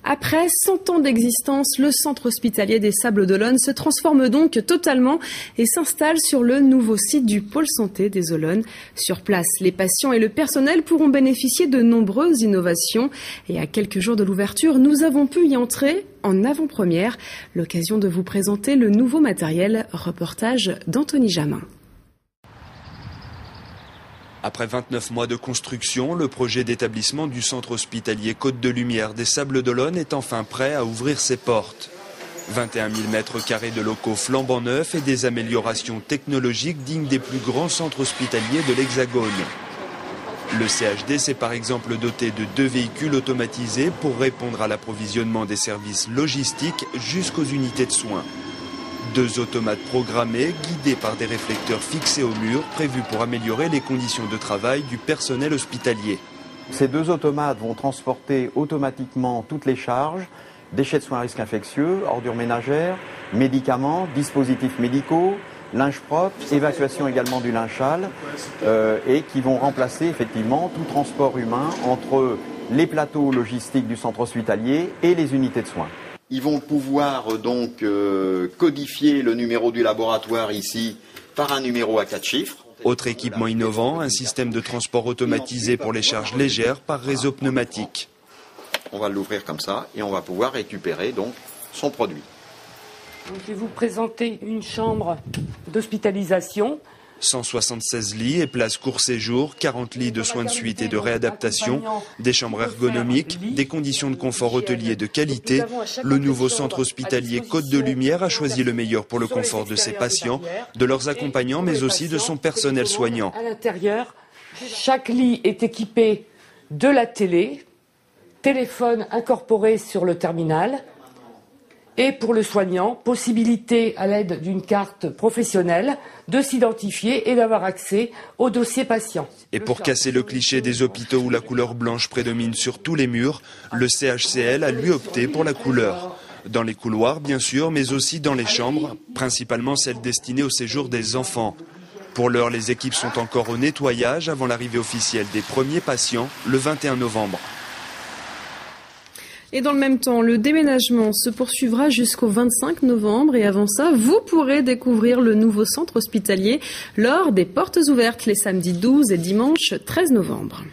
Après 100 ans d'existence, le centre hospitalier des Sables d'Olonne se transforme donc totalement et s'installe sur le nouveau site du pôle santé des Olonnes. Sur place, les patients et le personnel pourront bénéficier de nombreuses innovations. Et à quelques jours de l'ouverture, nous avons pu y entrer en avant-première. L'occasion de vous présenter le nouveau matériel. Reportage d'Anthony Jamin. Après 29 mois de construction, le projet d'établissement du centre hospitalier Côte de Lumière des Sables d'Olonne est enfin prêt à ouvrir ses portes. 21 000 mètres carrés de locaux flambant neufs et des améliorations technologiques dignes des plus grands centres hospitaliers de l'Hexagone. Le CHD s'est par exemple doté de 2 véhicules automatisés pour répondre à l'approvisionnement des services logistiques jusqu'aux unités de soins. 2 automates programmés, guidés par des réflecteurs fixés au mur, prévus pour améliorer les conditions de travail du personnel hospitalier. Ces 2 automates vont transporter automatiquement toutes les charges, déchets de soins à risque infectieux, ordures ménagères, médicaments, dispositifs médicaux, linge propre, évacuation également du linge sale, et qui vont remplacer effectivement tout transport humain entre les plateaux logistiques du centre hospitalier et les unités de soins. Ils vont pouvoir donc codifier le numéro du laboratoire ici par un numéro à 4 chiffres. Autre équipement innovant, un système de transport automatisé pour les charges légères par réseau pneumatique. On va l'ouvrir comme ça et on va pouvoir récupérer donc son produit. Je vais vous présenter une chambre d'hospitalisation. 176 lits et places court séjour, 40 lits de soins de suite et de réadaptation, des chambres ergonomiques, des conditions de confort hôtelier de qualité. Le nouveau centre hospitalier Côte de Lumière a choisi le meilleur pour le confort de ses patients, de leurs accompagnants, mais aussi de son personnel soignant. À l'intérieur, chaque lit est équipé de la télé, téléphone incorporé sur le terminal. Et pour le soignant, possibilité à l'aide d'une carte professionnelle de s'identifier et d'avoir accès au dossier patient. Et pour casser le cliché des hôpitaux où la couleur blanche prédomine sur tous les murs, le CHCL a lui opté pour la couleur. Dans les couloirs bien sûr, mais aussi dans les chambres, principalement celles destinées au séjour des enfants. Pour l'heure, les équipes sont encore au nettoyage avant l'arrivée officielle des premiers patients le 21 novembre. Et dans le même temps, le déménagement se poursuivra jusqu'au 25 novembre. Et avant ça, vous pourrez découvrir le nouveau centre hospitalier lors des portes ouvertes les samedis 12 et dimanche 13 novembre.